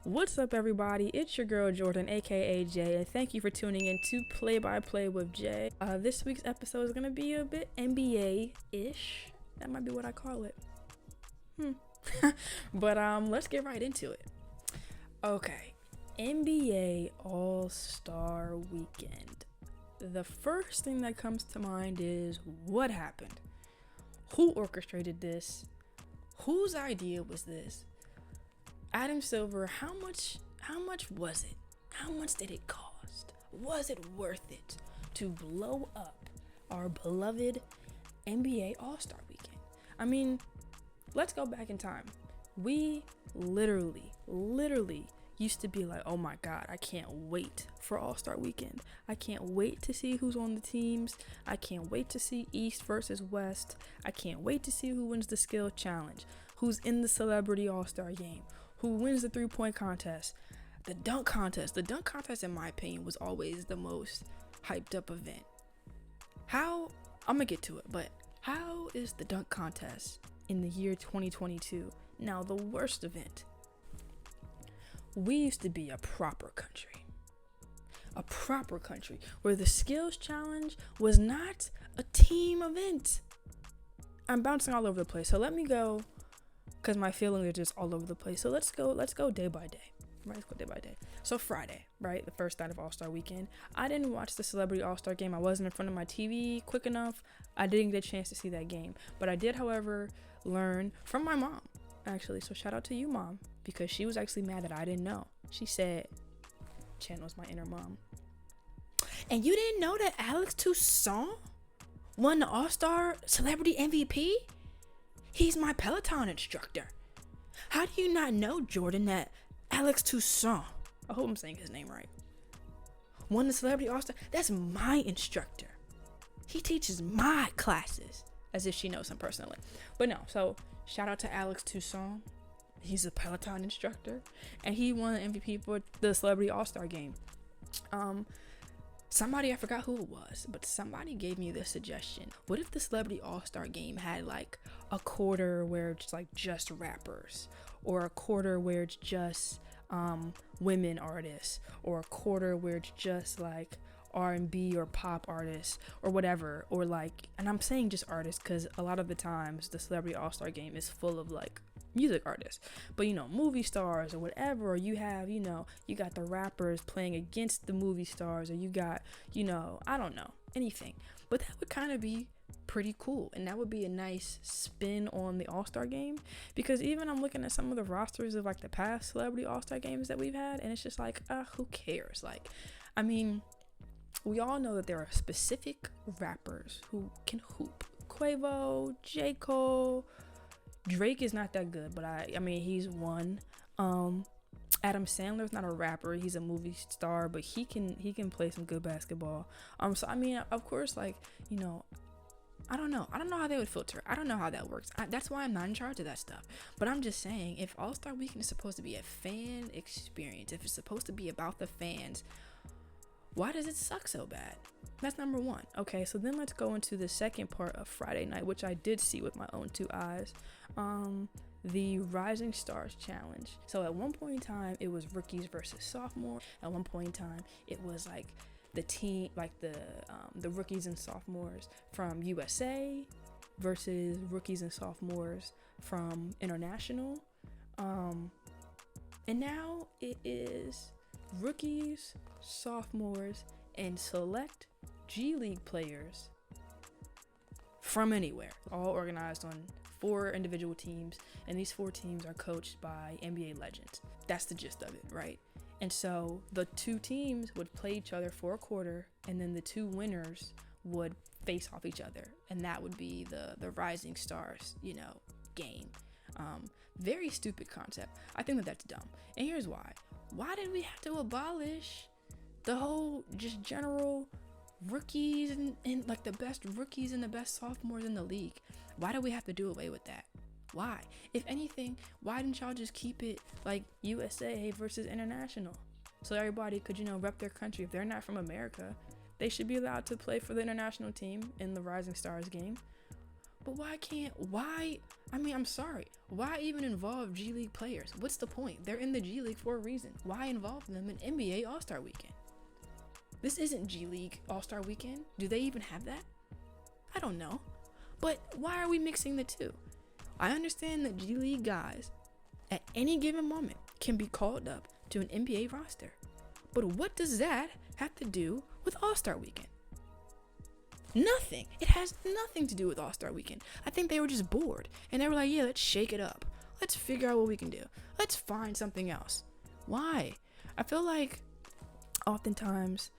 What's up, everybody? It's your girl Jordan, aka Jay, and thank you for tuning in to Play by Play with Jay. This week's episode is gonna be a bit NBA-ish. That might be what I call it. But let's get right into it. Okay, NBA All-Star Weekend. The first thing that comes to mind is what happened? Who orchestrated this? Whose idea was this? Adam Silver, how much was it? How much did it cost? Was it worth it to blow up our beloved NBA All-Star Weekend? I mean, let's go back in time. We literally used to be like, oh my God, I can't wait for All-Star Weekend. I can't wait to see who's on the teams. I can't wait to see East versus West. I can't wait to see who wins the skill challenge, who's in the celebrity All-Star game, who wins the three-point contest, the dunk contest. The dunk contest, in my opinion, was always the most hyped up event. I'm gonna get to it, but how is the dunk contest in the year 2022 now the worst event? We used to be a proper country where the skills challenge was not a team event. I'm bouncing all over the place, so let me go, because my feelings are just all over the place. So let's go day by day. Right, let's go day by day. So Friday, right, the first night of All-Star Weekend, I didn't watch the Celebrity All-Star game. I wasn't in front of my TV quick enough. I didn't get a chance to see that game. But I did, however, learn from my mom, actually. So shout out to you, Mom, because she was actually mad that I didn't know. She said, channels my inner mom. And you didn't know that Alex Toussaint won the All-Star Celebrity MVP? He's my Peloton instructor. How do you not know, Jordan, that Alex Toussaint, I hope I'm saying his name right, won the Celebrity All-Star? That's my instructor. He teaches my classes, as if she knows him personally. But no, so shout out to Alex Toussaint. He's a Peloton instructor, and he won the MVP for the Celebrity All-Star game. Somebody, I forgot who it was, but somebody gave me this suggestion. What if the Celebrity All-Star game had like a quarter where it's like just rappers, or a quarter where it's just women artists, or a quarter where it's just like R&B or pop artists or whatever, or like, and I'm saying just artists because a lot of the times the Celebrity All-Star game is full of like music artists, but movie stars or whatever, or you have, you got the rappers playing against the movie stars, or you got, I don't know, anything. But that would kind of be pretty cool, and that would be a nice spin on the All-Star game, because even I'm looking at some of the rosters of like the past Celebrity All-Star games that we've had, and it's just like, who cares? Like, I mean, we all know that there are specific rappers who can hoop. Quavo, J. Cole, Drake is not that good, but I mean he's one. Adam Sandler's not a rapper, he's a movie star, but he can play some good basketball. So I mean, of course, like, I don't know how they would filter. I don't know how that works. That's why I'm not in charge of that stuff. But I'm just saying, if All-Star Weekend is supposed to be a fan experience, if it's supposed to be about the fans, why does it suck so bad? That's number one. Okay, so then let's go into the second part of Friday night, which I did see with my own two eyes. The Rising Stars Challenge. So at one point in time, it was rookies versus sophomore. At one point in time, it was like the team, like the rookies and sophomores from USA versus rookies and sophomores from international. And now it is rookies, sophomores, and select G League players from anywhere, all organized on 4 individual teams, and these 4 teams are coached by NBA legends. That's the gist of it, right? And so the 2 teams would play each other for a quarter, and then the 2 winners would face off each other, and that would be the Rising Stars, game. Very stupid concept. I think that's dumb, and here's why. Why did we have to abolish the whole just general rookies and like the best rookies and the best sophomores in the league? Why do we have to do away with that? Why? If anything, why didn't y'all just keep it like USA versus international, so everybody could, rep their country? If they're not from America, they should be allowed to play for the international team in the Rising Stars game. But I'm sorry. Why even involve G League players? What's the point? They're in the G League for a reason. Why involve them in NBA All-Star Weekend? This isn't G League All-Star Weekend. Do they even have that? I don't know. But why are we mixing the two? I understand that G League guys at any given moment can be called up to an NBA roster. But what does that have to do with All-Star Weekend? Nothing. It has nothing to do with All-Star Weekend. I think they were just bored. And they were like, yeah, let's shake it up. Let's figure out what we can do. Let's find something else. Why? I feel like oftentimes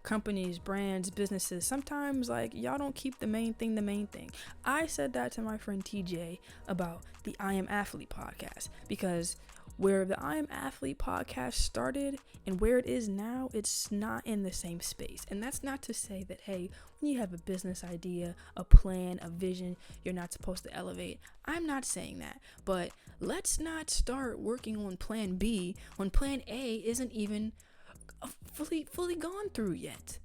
companies, brands, businesses, sometimes like y'all don't keep the main thing. I said that to my friend TJ about the I Am Athlete podcast, because where the I Am Athlete podcast started and where it is now, it's not in the same space. And that's not to say that, hey, when you have a business idea, a plan, a vision, you're not supposed to elevate. I'm not saying that. But let's not start working on plan B when plan A isn't even fully gone through yet.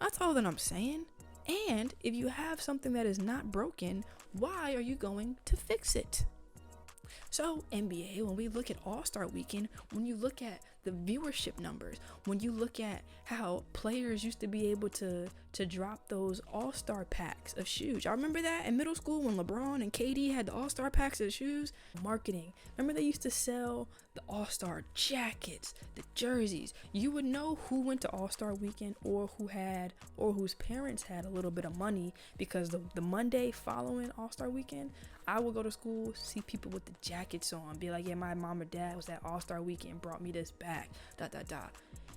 That's all that I'm saying. And if you have something that is not broken, why are you going to fix it? So NBA, when we look at All-Star Weekend, when you look at the viewership numbers, when you look at how players used to be able to drop those All-Star packs of shoes. I remember that in middle school when LeBron and KD had the All-Star packs of shoes. Marketing. Remember they used to sell the All-Star jackets, the jerseys. You would know who went to All-Star Weekend or whose parents had a little bit of money, because the Monday following All-Star Weekend, I would go to school, see people with the jackets on, be like, yeah, my mom or dad was at All-Star Weekend, brought me this back, ...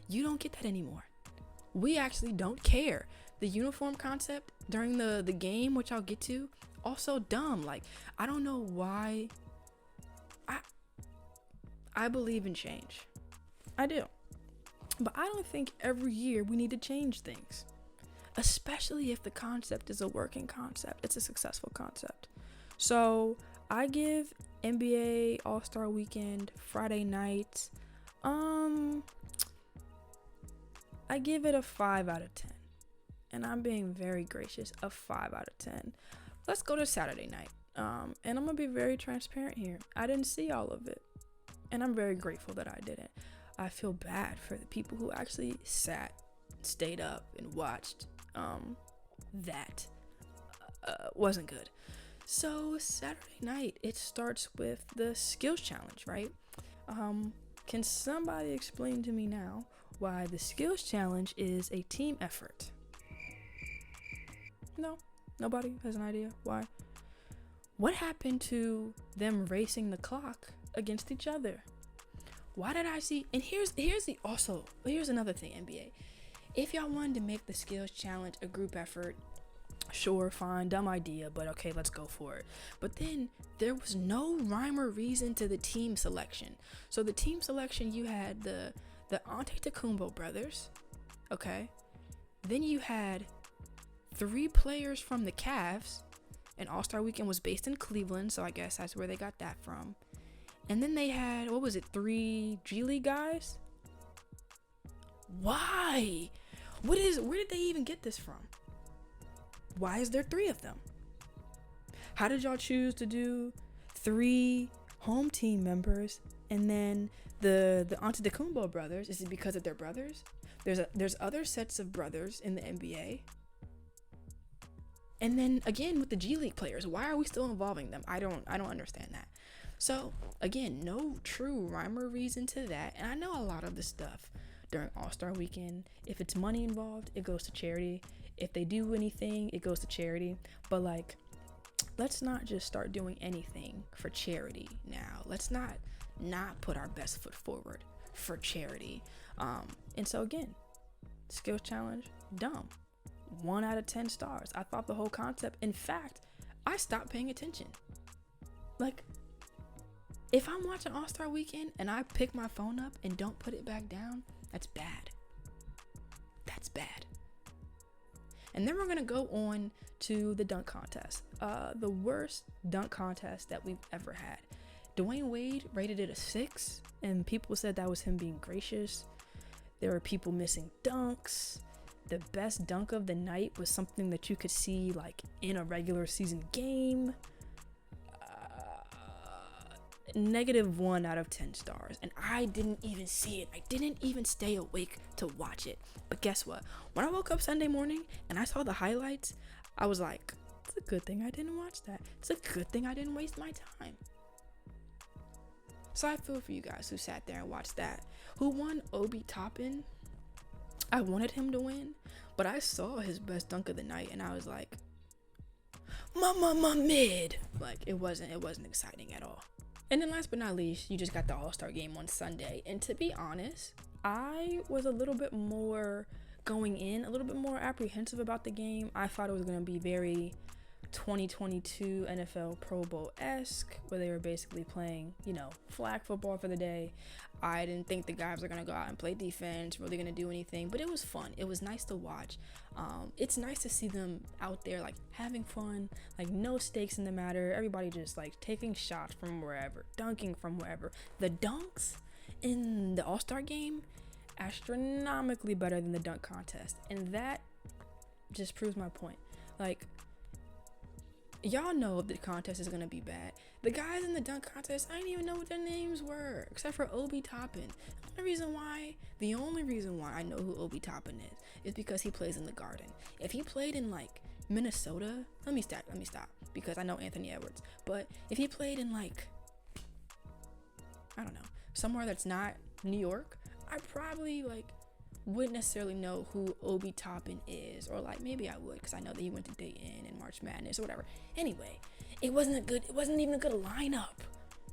You don't get that anymore. We actually don't care. The uniform concept during the game, which I'll get to, also dumb. Like, I don't know why. I believe in change. I do. But I don't think every year we need to change things. Especially if the concept is a working concept. It's a successful concept. So I give NBA All-Star Weekend Friday night, I give it a 5 out of 10. And I'm being very gracious, a 5 out of 10. Let's go to Saturday night. And I'm going to be very transparent here. I didn't see all of it. And I'm very grateful that I didn't. I feel bad for the people who actually stayed up and watched. That wasn't good. So Saturday night, it starts with the skills challenge, right? Can somebody explain to me now why the skills challenge is a team effort? No, nobody has an idea why. What happened to them racing the clock against each other? Why did I see? And here's another thing, NBA. If y'all wanted to make the skills challenge a group effort, sure, fine, dumb idea, but okay, let's go for it. But then there was no rhyme or reason to the team selection. So the team selection, you had the Antetokounmpo brothers, okay? Then you had 3 players from the Cavs, and All-Star Weekend was based in Cleveland, so I guess that's where they got that from. And then they had, 3 G League guys? Why? Where did they even get this from? Why is there 3 of them? How did y'all choose to do 3 home team members and then the Antetokounmpo brothers? Is it because of their brothers? There's other sets of brothers in the NBA. And then again with the G League players, why are we still involving them? I don't understand that. So again, no true rhyme or reason to that. And I know a lot of the stuff during All-Star Weekend, if it's money involved, it goes to charity. If they do anything, it goes to charity. But like, let's not just start doing anything for charity now. Let's not put our best foot forward for charity. And so again, skills challenge, dumb. 1 out of 10 stars. I thought the whole concept, in fact, I stopped paying attention. Like, if I'm watching All-Star Weekend and I pick my phone up and don't put it back down, that's bad. That's bad. And then we're going to go on to the dunk contest. The worst dunk contest that we've ever had. Dwayne Wade rated it a 6, and people said that was him being gracious. There were people missing dunks. the best dunk of the night was something that you could see like in a regular season game. -1 out of 10 stars. And I didn't even see it. I didn't even stay awake to watch it. But guess what? When I woke up Sunday morning and I saw the highlights, I was like, it's a good thing I didn't watch that. It's a good thing I didn't waste my time. So I feel for you guys who sat there and watched that. Who won? Obi Toppin. I wanted him to win, but I saw his best dunk of the night and I was like, my mid. Like it wasn't exciting at all. And then last but not least, you just got the All-Star game on Sunday. And to be honest, I was a little bit more apprehensive about the game. I thought it was going to be very 2022 NFL Pro Bowl-esque, where they were basically playing, flag football for the day. I didn't think the guys were going to go out and play defense, really going to do anything, but it was fun. It was nice to watch. It's nice to see them out there, like, having fun, like, no stakes in the matter. Everybody just, like, taking shots from wherever, dunking from wherever. The dunks in the All-Star game, astronomically better than the dunk contest. And that just proves my point. Like, y'all know the contest is gonna be bad. The guys in the dunk contest, I didn't even know what their names were, except for Obi Toppin. The only reason why I know who Obi Toppin is because he plays in the Garden. If he played in like Minnesota, let me stop, because I know Anthony Edwards. But if he played in like, I don't know, somewhere that's not New York, I probably wouldn't necessarily know who Obi Toppin is, or like maybe I would, because I know that he went to Dayton and March Madness or whatever. Anyway, it wasn't even a good lineup.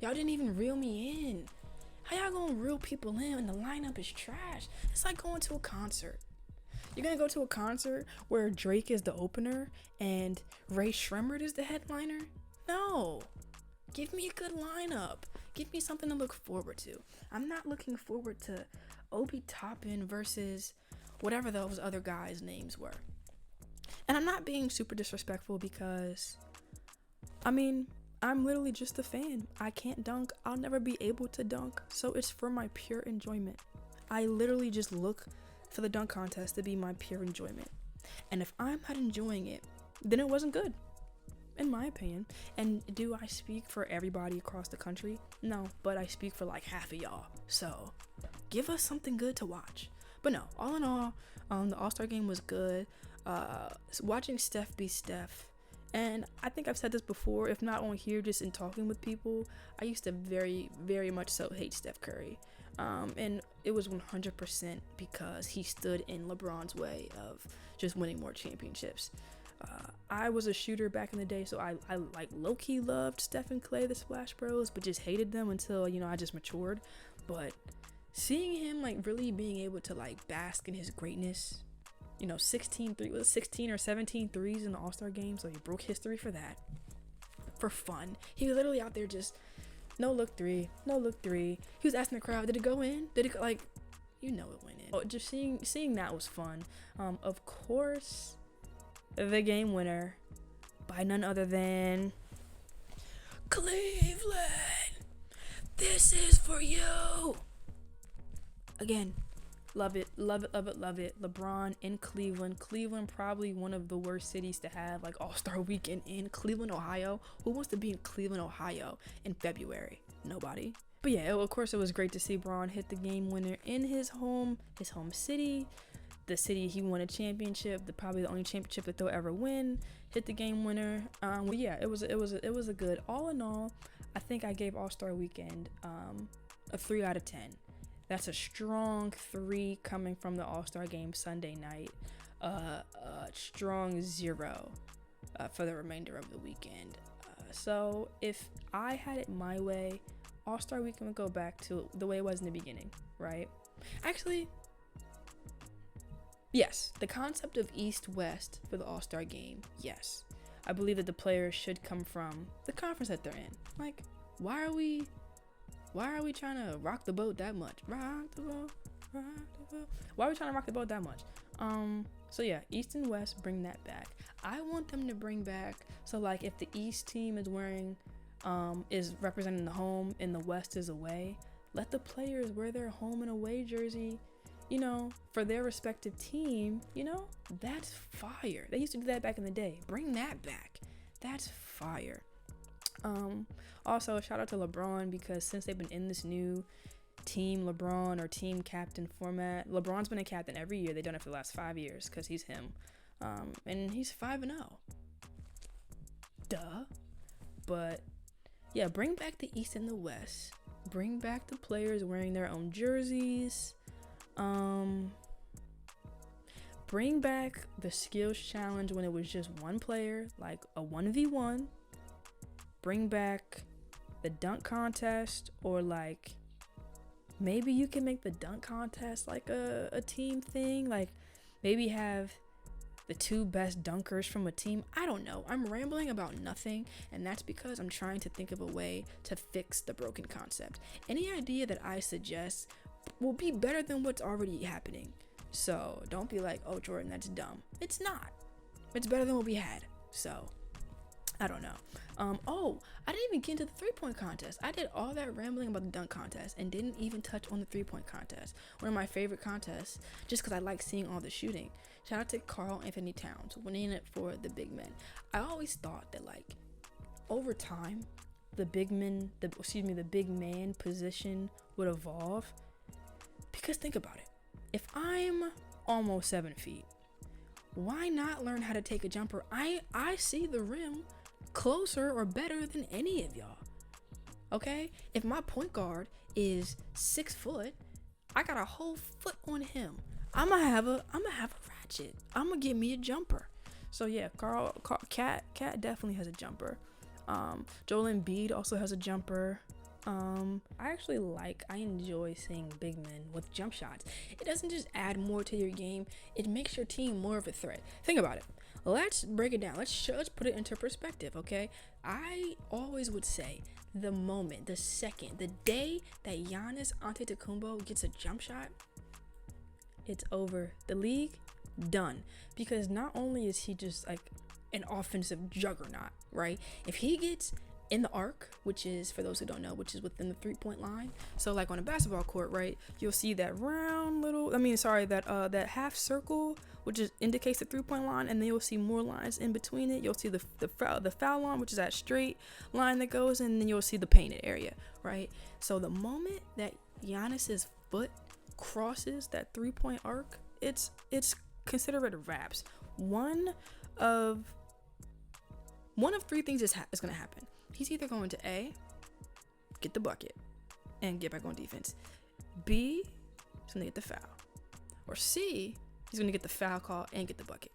Y'all didn't even reel me in. How y'all gonna reel people in when the lineup is trash? It's like going to a concert. You're gonna go to a concert where Drake is the opener and Ray Shremmerd is the headliner? No. Give me a good lineup. Give me something to look forward to. I'm not looking forward to Obi Toppin versus whatever those other guys' names were. And I'm not being super disrespectful because, I'm literally just a fan. I can't dunk. I'll never be able to dunk. So it's for my pure enjoyment. I literally just look for the dunk contest to be my pure enjoyment. And if I'm not enjoying it, then it wasn't good, in my opinion. And do I speak for everybody across the country? No, but I speak for like half of y'all. So give us something good to watch. But no, all in all, the All-Star game was good. Watching Steph be Steph, and I think I've said this before, if not on here, just in talking with people, I used to very, very much so hate Steph Curry. And it was 100% because he stood in LeBron's way of just winning more championships. I was a shooter back in the day, so I like low-key loved Steph and Clay, the Splash Bros, but just hated them until, I just matured. But seeing him really being able to bask in his greatness, 16 or 17 threes in the All-Star game, so he broke history for that, for fun. He was literally out there just no look three. He was asking the crowd, did it go in? Did it go, it went in. Oh, just seeing that was fun. Of course, the game winner by none other than Cleveland. This is for you. Again, love it. LeBron in Cleveland. Cleveland, probably one of the worst cities to have All-Star weekend in. Cleveland, Ohio. Who wants to be in Cleveland, Ohio in February? Nobody. But yeah, of course it was great to see Bron hit the game winner in his home city, the city he won a championship, probably the only championship that they'll ever win. Hit the game winner. But yeah, it was a good. All in all, I think I gave All-Star weekend a 3 out of 10. That's a strong 3 coming from the All-Star game Sunday night. Strong 0 for the remainder of the weekend. So if I had it my way, All-Star weekend would go back to the way it was in the beginning, right? Actually, yes, the concept of East-West for the All-Star game, yes. I believe that the players should come from the conference that they're in. Why are we trying to rock the boat that much? Why are we trying to rock the boat that much? So yeah, East and West, bring that back. I want them to bring back, so if the East team is wearing, is representing the home and the West is away, let the players wear their home and away jersey for their respective team, that's fire. They used to do that back in the day. Bring that back. That's fire. Also, shout out to LeBron, because since they've been in this new team LeBron or team captain format, LeBron's been a captain every year. They've done it for the last 5 years because he's him. And he's 5-0. Duh. But yeah, bring back the East and the West. Bring back the players wearing their own jerseys. Bring back the skills challenge when it was just one player, like a 1v1. Bring back the dunk contest, or like maybe you can make the dunk contest like a team thing. Like maybe have the 2 best dunkers from a team. I don't know. I'm rambling about nothing, and that's because I'm trying to think of a way to fix the broken concept. Any idea that I suggest will be better than what's already happening. So don't be like, oh, Jordan, that's dumb. It's not. It's better than what we had. So I don't know. I didn't even get into the 3-point contest. I did all that rambling about the dunk contest and didn't even touch on the 3-point contest. One of my favorite contests, just because I like seeing all the shooting. Shout out to Karl Anthony Towns winning it for the big men. I always thought that like over time, the big man position would evolve. Because think about it. If I'm almost 7 feet, why not learn how to take a jumper? I see the rim closer or better than any of y'all. Okay? If my point guard is 6 foot, I got a whole foot on him. I'm gonna have a ratchet. I'm gonna get me a jumper. So yeah, Cat definitely has a jumper. Joel Embiid also has a jumper. I enjoy seeing big men with jump shots. It doesn't just add more to your game, it makes your team more of a threat. Think about it. Let's break it down. Let's put it into perspective, okay? I always would say the moment, the second, the day that Giannis Antetokounmpo gets a jump shot, it's over. The league, done. Because not only is he just like an offensive juggernaut, right? If he gets in the arc, which is, for those who don't know, which is within the 3-point line. So like on a basketball court, right, you'll see that that half circle, which indicates the 3-point line, and then you'll see more lines in between it. You'll see the foul line, which is that straight line that goes, and then you'll see the painted area, right? So the moment that Giannis's foot crosses that 3-point arc, it's considered wraps. One of 3 things is going to happen. He's either going to A, get the bucket and get back on defense. B, he's going to get the foul. Or C, he's going to get the foul call and get the bucket.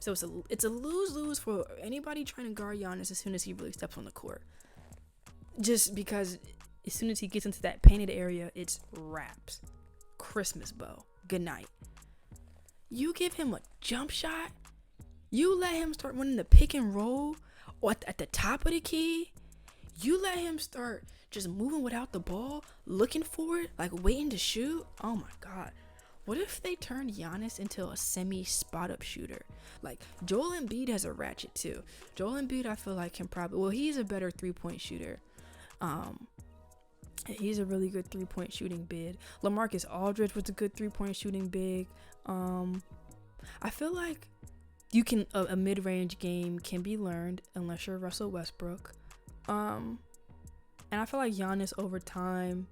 So it's a lose-lose for anybody trying to guard Giannis as soon as he really steps on the court. Just because as soon as he gets into that painted area, it's wraps. Christmas bow. Good night. You give him a jump shot. You let him start running the pick and roll or at the top of the key. You let him start just moving without the ball, looking for it, like waiting to shoot. Oh my God. What if they turned Giannis into a semi-spot-up shooter? Like, Joel Embiid has a ratchet too. Joel Embiid, I feel like, he's a better 3-point shooter. He's a really good 3-point shooting big. LaMarcus Aldridge was a good 3-point shooting big. I feel like a mid-range game can be learned unless you're Russell Westbrook. And I feel like Giannis over time,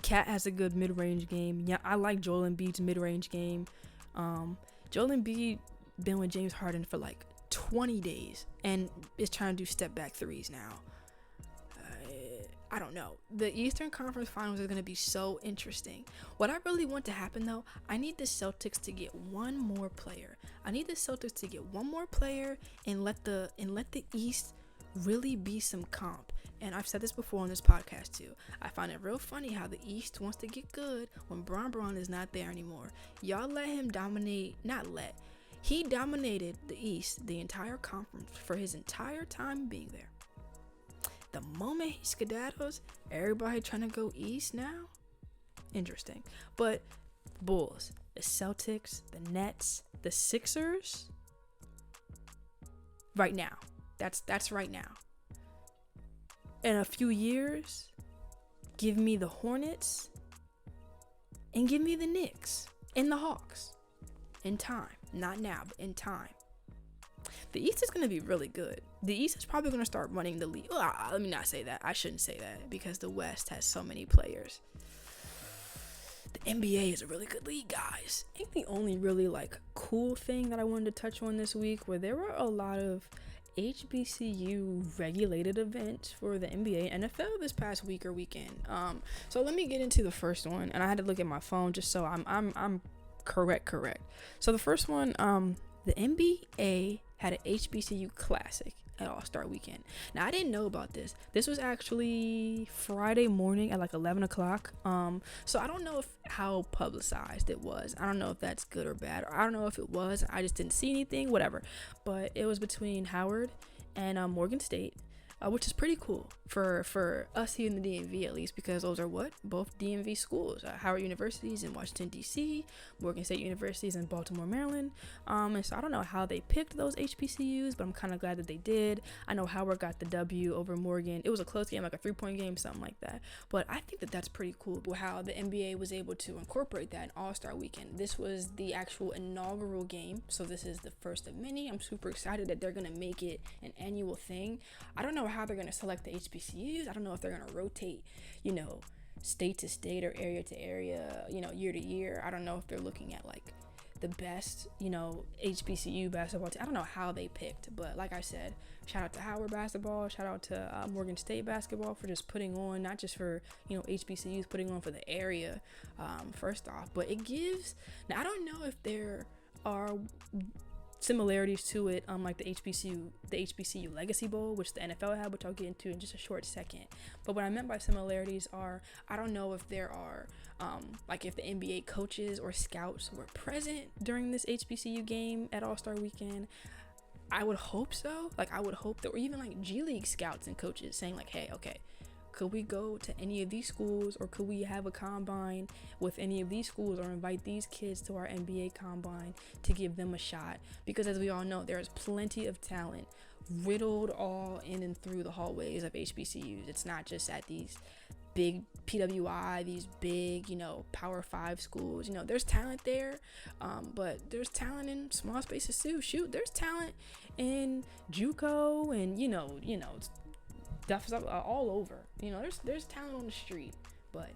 Cat has a good mid-range game. Yeah, I like Joel Embiid's mid-range game. Joel Embiid been with James Harden for like 20 days and is trying to do step-back threes now. I don't know. The Eastern Conference Finals is going to be so interesting. What I really want to happen, though, I need the Celtics to get one more player. I need the Celtics to get one more player and let the East really be some comp. And I've said this before on this podcast too. I find it real funny how the East wants to get good when Braun is not there anymore. Y'all let him dominate. He dominated the East, the entire conference, for his entire time being there. The moment he skedaddles, everybody trying to go East now. Interesting. But Bulls, the Celtics, the Nets, the Sixers. Right now. That's right now. In a few years, give me the Hornets and give me the Knicks and the Hawks in time. Not now, but in time. The East is going to be really good. The East is probably going to start running the league. Well, let me not say that. I shouldn't say that because the West has so many players. The NBA is a really good league, guys. I think the only really cool thing that I wanted to touch on this week were there were a lot of HBCU regulated events for the NBA and NFL this past week or weekend. So let me get into the first one, and I had to look at my phone just so I'm correct. So the first one, the NBA had an HBCU Classic at All-Star Weekend. Now, I didn't know about this. This was actually Friday morning at 11 o'clock. So I don't know how publicized it was. I don't know if that's good or bad. Or I don't know if it was. I just didn't see anything, whatever. But it was between Howard and Morgan State. Which is pretty cool for us here in the DMV, at least, because those are both DMV schools. Howard University is in Washington, D.C., Morgan State University is in Baltimore, Maryland. And so I don't know how they picked those HBCUs, but I'm kind of glad that they did. I know Howard got the W over Morgan. It was a close game, like a 3-point game, something like that. But I think that that's pretty cool how the NBA was able to incorporate that in All-Star Weekend. This was the actual inaugural game, so this is the first of many. I'm super excited that they're going to make it an annual thing. I don't know how they're going to select the HBCUs. I don't know if they're going to rotate, state to state or area to area, year to year. I don't know if they're looking at the best, HBCU basketball team. I don't know how they picked, but like I said, shout out to Howard basketball, shout out to Morgan State basketball for just putting on, not just for, HBCUs, putting on for the area, first off, but it gives, now I don't know if there are similarities to it, like the HBCU Legacy Bowl, which the NFL had, which I'll get into in just a short second. But what I meant by similarities are, I don't know if there are, if the NBA coaches or scouts were present during this HBCU game at All-Star Weekend. I would hope so. I would hope that, or even G League scouts and coaches saying hey, okay, could we go to any of these schools, or could we have a combine with any of these schools, or invite these kids to our NBA combine to give them a shot? Because as we all know, there's plenty of talent riddled all in and through the hallways of HBCUs. It's not just at these big PWI, these big, Power 5 schools. There's talent there, but there's talent in small spaces too. Shoot, there's talent in JUCO and, stuff all over. There's talent on the street, but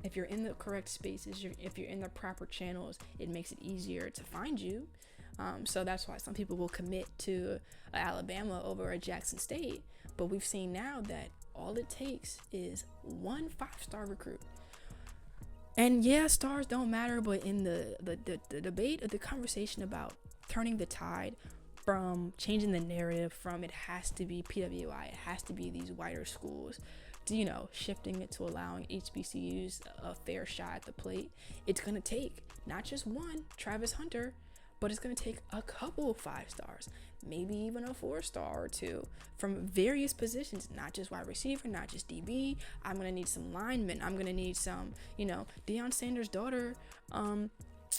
if you're in the correct spaces, if you're in the proper channels, it makes it easier to find you. So that's why some people will commit to Alabama over a Jackson State. But we've seen now that all it takes is one 5-star recruit. And yeah, stars don't matter, but in the debate of the conversation about turning the tide, from changing the narrative from it has to be PWI, it has to be these whiter schools, to, shifting it to allowing HBCUs a fair shot at the plate, it's going to take not just one Travis Hunter, but it's going to take a couple of 5 stars, maybe even a 4-star or 2 from various positions, not just wide receiver, not just DB. I'm going to need some linemen. I'm going to need some, Deion Sanders' daughter,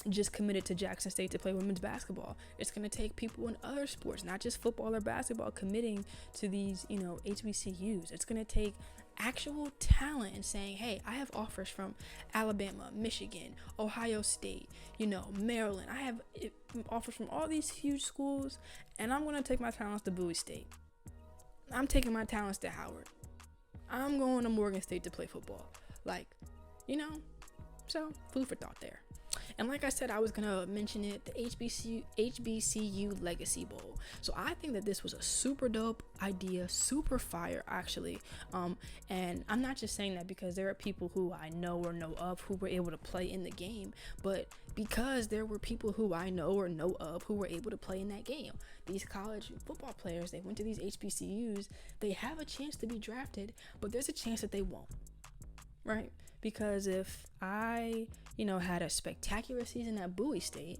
just committed to Jackson State to play women's basketball. It's going to take people in other sports, not just football or basketball, committing to these, HBCUs. It's going to take actual talent and saying, hey, I have offers from Alabama, Michigan, Ohio State, Maryland. I have offers from all these huge schools, and I'm going to take my talents to Bowie State. I'm taking my talents to Howard. I'm going to Morgan State to play football. So food for thought there. And like I said, I was going to mention it, the HBCU Legacy Bowl. So I think that this was a super dope idea, super fire, actually. And I'm not just saying that because there are people who I know or know of who were able to play in the game, but because there were people who I know or know of who were able to play in that game. These college football players, they went to these HBCUs, they have a chance to be drafted, but there's a chance that they won't, right? Because if I, had a spectacular season at Bowie State,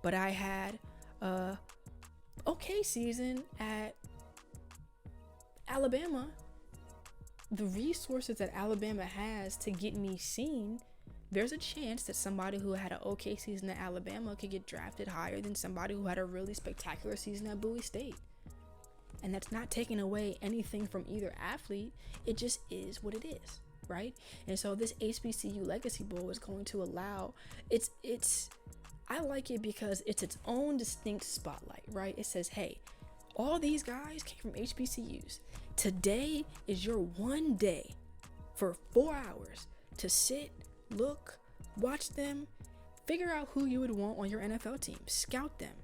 but I had a okay season at Alabama, the resources that Alabama has to get me seen, there's a chance that somebody who had an okay season at Alabama could get drafted higher than somebody who had a really spectacular season at Bowie State. And that's not taking away anything from either athlete. It just is what it is. right? And so this HBCU Legacy Bowl is going to allow, I like it because it's its own distinct spotlight, right? It says, hey, all these guys came from HBCUs. Today is your one day for 4 hours to sit, look, watch them, figure out who you would want on your NFL team, scout them,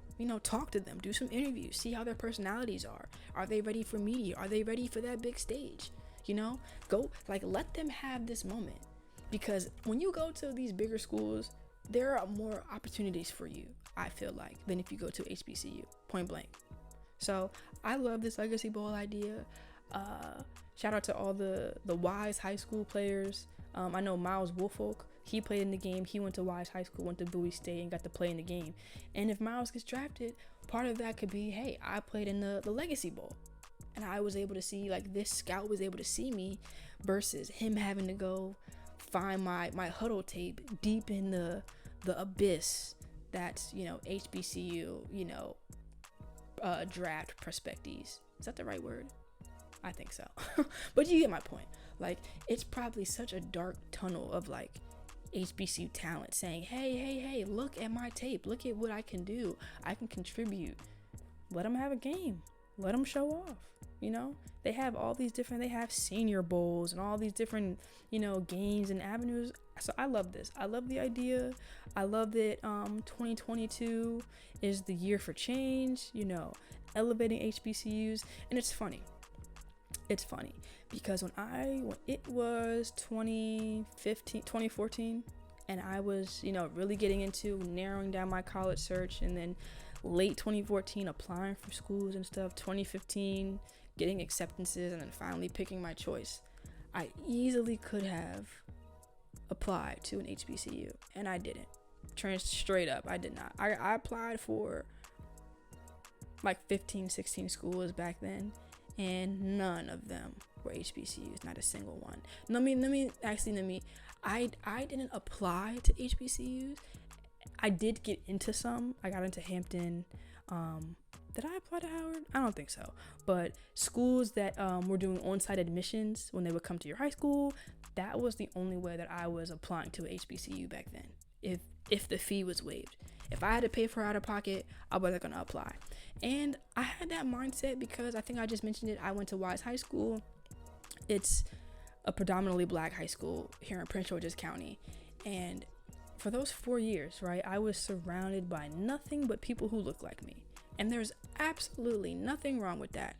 talk to them, do some interviews, see how their personalities are. Are they ready for media? Are they ready for that big stage? Go, let them have this moment. Because when you go to these bigger schools, there are more opportunities for you, I feel like, than if you go to HBCU, point blank. So I love this Legacy Bowl idea. Shout out to all the Wise High School players. I know Miles Woolfolk, he played in the game. He went to Wise High School, went to Bowie State, and got to play in the game. And if Miles gets drafted, part of that could be, hey, I played in the Legacy Bowl. And I was able to see, this scout was able to see me, versus him having to go find my huddle tape deep in the abyss that's, HBCU, draft prospectees. Is that the right word? I think so. But you get my point. It's probably such a dark tunnel of HBCU talent saying, hey, look at my tape. Look at what I can do. I can contribute. Let them have a game. Let them show off. They have all these different, they have senior bowls and all these different, games and avenues. So I love this. I love the idea. I love that 2022 is the year for change, elevating HBCUs. And it's funny because when it was 2014, and I was, really getting into narrowing down my college search, and then late 2014 applying for schools and stuff, 2015 getting acceptances, and then finally picking my choice. I easily could have applied to an HBCU, and I didn't. Straight up, I did not. I applied for 15, 16 schools back then, and none of them were HBCUs, not a single one. I didn't apply to HBCUs. I did get into some. I got into Hampton. Did I apply to Howard? I don't think so. But schools that were doing on-site admissions when they would come to your high school, that was the only way that I was applying to a HBCU back then. If the fee was waived. If I had to pay for it out of pocket, I wasn't going to apply. And I had that mindset because I think I just mentioned it. I went to Wise High School. It's a predominantly black high school here in Prince George's County. And for those 4 years, right, I was surrounded by nothing but people who look like me. And there's absolutely nothing wrong with that.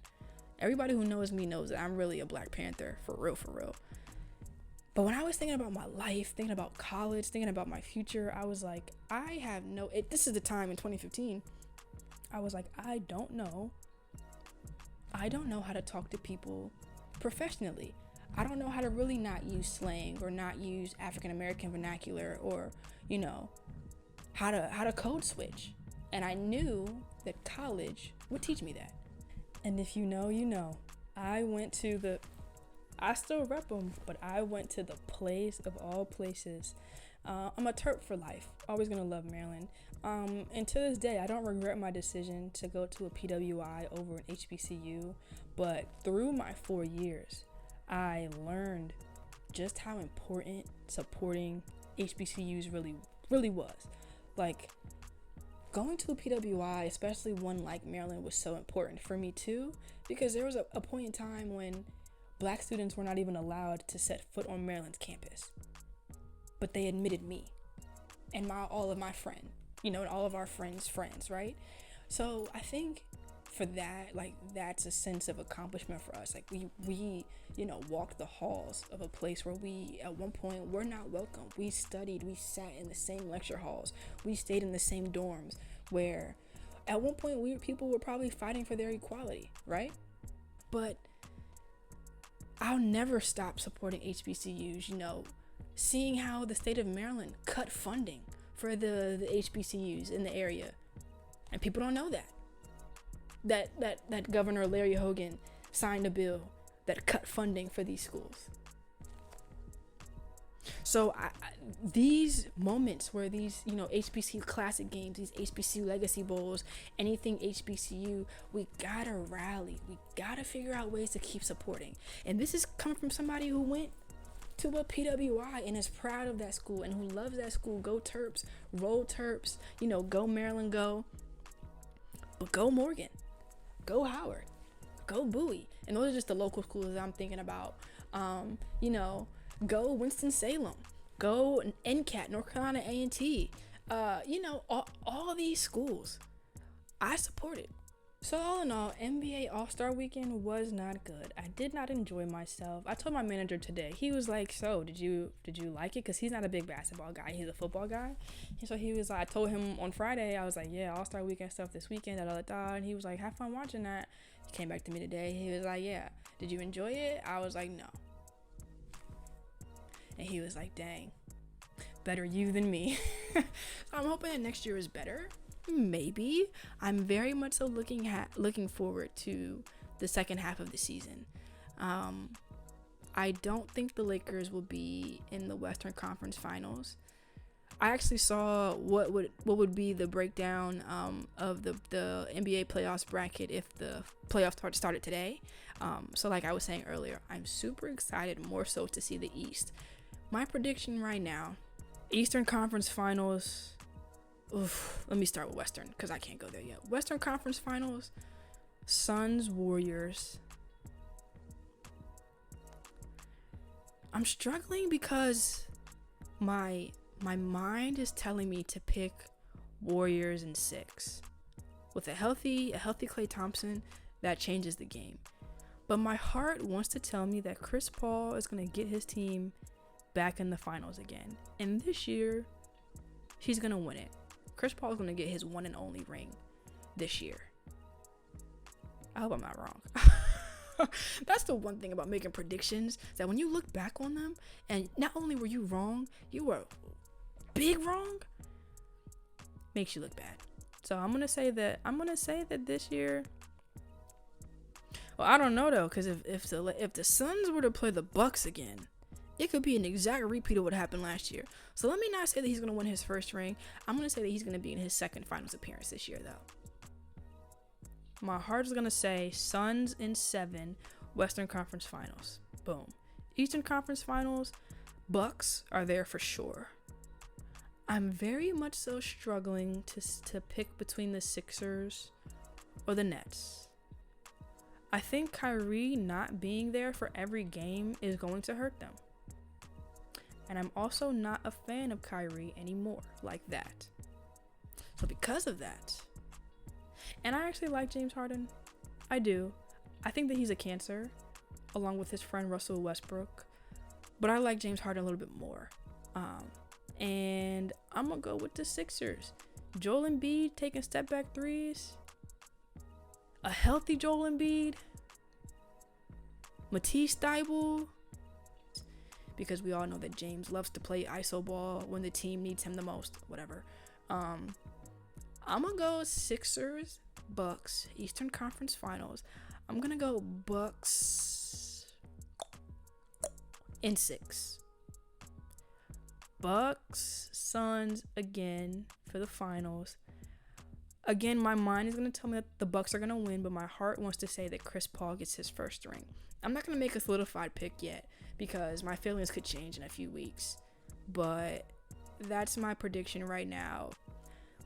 Everybody who knows me knows that I'm really a Black Panther, for real. But when I was thinking about my life, thinking about college, thinking about my future, I was like, this is the time in 2015. I was like, I don't know how to talk to people professionally. I don't know how to really not use slang or not use African American vernacular, or, how to code switch. And I knew that college would teach me that. And if you know, you know. I still rep them, but I went to the place of all places. I'm a Terp for life. Always gonna love Maryland. And to this day, I don't regret my decision to go to a PWI over an HBCU. But through my 4 years, I learned just how important supporting HBCUs really was. Going to a PWI, especially one like Maryland, was so important for me too, because there was a point in time when Black students were not even allowed to set foot on Maryland's campus. But they admitted me and all of my friends, and all of our friends, right? So I think for that, that's a sense of accomplishment for us. We walked the halls of a place where we, at one point, were not welcome. We studied, we sat in the same lecture halls. We stayed in the same dorms, where at one point people were probably fighting for their equality, right? But I'll never stop supporting HBCUs, seeing how the state of Maryland cut funding for the HBCUs in the area. And people don't know that Governor Larry Hogan signed a bill that cut funding for these schools. So these moments where these, HBCU classic games, these HBCU legacy bowls, anything HBCU, we gotta rally. We gotta figure out ways to keep supporting. And this is coming from somebody who went to a PWI and is proud of that school and who loves that school. Go Terps, roll Terps, go Maryland, go. But go Morgan, go Howard, go Bowie. And those are just the local schools that I'm thinking about. Go Winston-Salem, go NCAT, North Carolina A&T. All these schools, I support it. So all in all, NBA All-Star Weekend was not good. I did not enjoy myself. I told my manager today. He was like, "So did you like it?" Because he's not a big basketball guy. He's a football guy. And so he was like, I told him on Friday, I was like, "Yeah, All-Star Weekend stuff this weekend, da da da." And he was like, "Have fun watching that." He came back to me today. He was like, "Yeah, did you enjoy it?" I was like, "No." And he was like, "Dang, better you than me." So I'm hoping that next year is better. Maybe. I'm very much so looking forward to the second half of the season. I don't think the Lakers will be in the Western Conference Finals. I actually saw what would be the breakdown of the NBA playoffs bracket if the playoffs started today. So like I was saying earlier, I'm super excited more so to see the East. My prediction right now, Eastern Conference Finals. Let me start with Western because I can't go there yet. Western Conference Finals, Suns, Warriors. I'm struggling because my mind is telling me to pick Warriors in 6. With a healthy Klay Thompson, that changes the game. But my heart wants to tell me that Chris Paul is going to get his team back in the finals again. And this year, he's going to win it. Chris Paul is going to get his one and only ring this year. I hope I'm not wrong. That's the one thing about making predictions, that when you look back on them, and not only were you wrong, you were big wrong, makes you look bad. So I'm going to say that this year, well, I don't know though, because if the Suns were to play the Bucks again, it could be an exact repeat of what happened last year. So let me not say that he's going to win his first ring. I'm going to say that he's going to be in his second finals appearance this year, though. My heart is going to say Suns in 7, Western Conference Finals. Boom. Eastern Conference Finals, Bucks are there for sure. I'm very much so struggling to pick between the Sixers or the Nets. I think Kyrie not being there for every game is going to hurt them. And I'm also not a fan of Kyrie anymore like that. So because of that, and I actually like James Harden. I do. I think that he's a cancer, along with his friend Russell Westbrook. But I like James Harden a little bit more. And I'm going to go with the Sixers. Joel Embiid taking step back threes. A healthy Joel Embiid. Matisse Thybulle. Because we all know that James loves to play iso ball when the team needs him the most. Whatever. I'm going to go Sixers, Bucks, Eastern Conference Finals. I'm going to go Bucks in 6. Bucks, Suns again for the finals. Again, my mind is going to tell me that the Bucks are going to win, but my heart wants to say that Chris Paul gets his first ring. I'm not going to make a solidified pick yet because my feelings could change in a few weeks. But that's my prediction right now.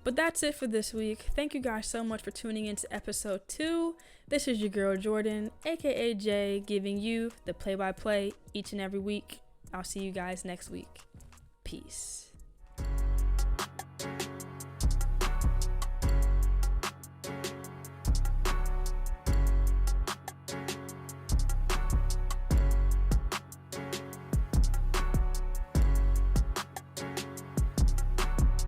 But that's it for this week. Thank you guys so much for tuning into episode 2. This is your girl Jordan, aka Jay, giving you the play-by-play each and every week. I'll see you guys next week. Peace.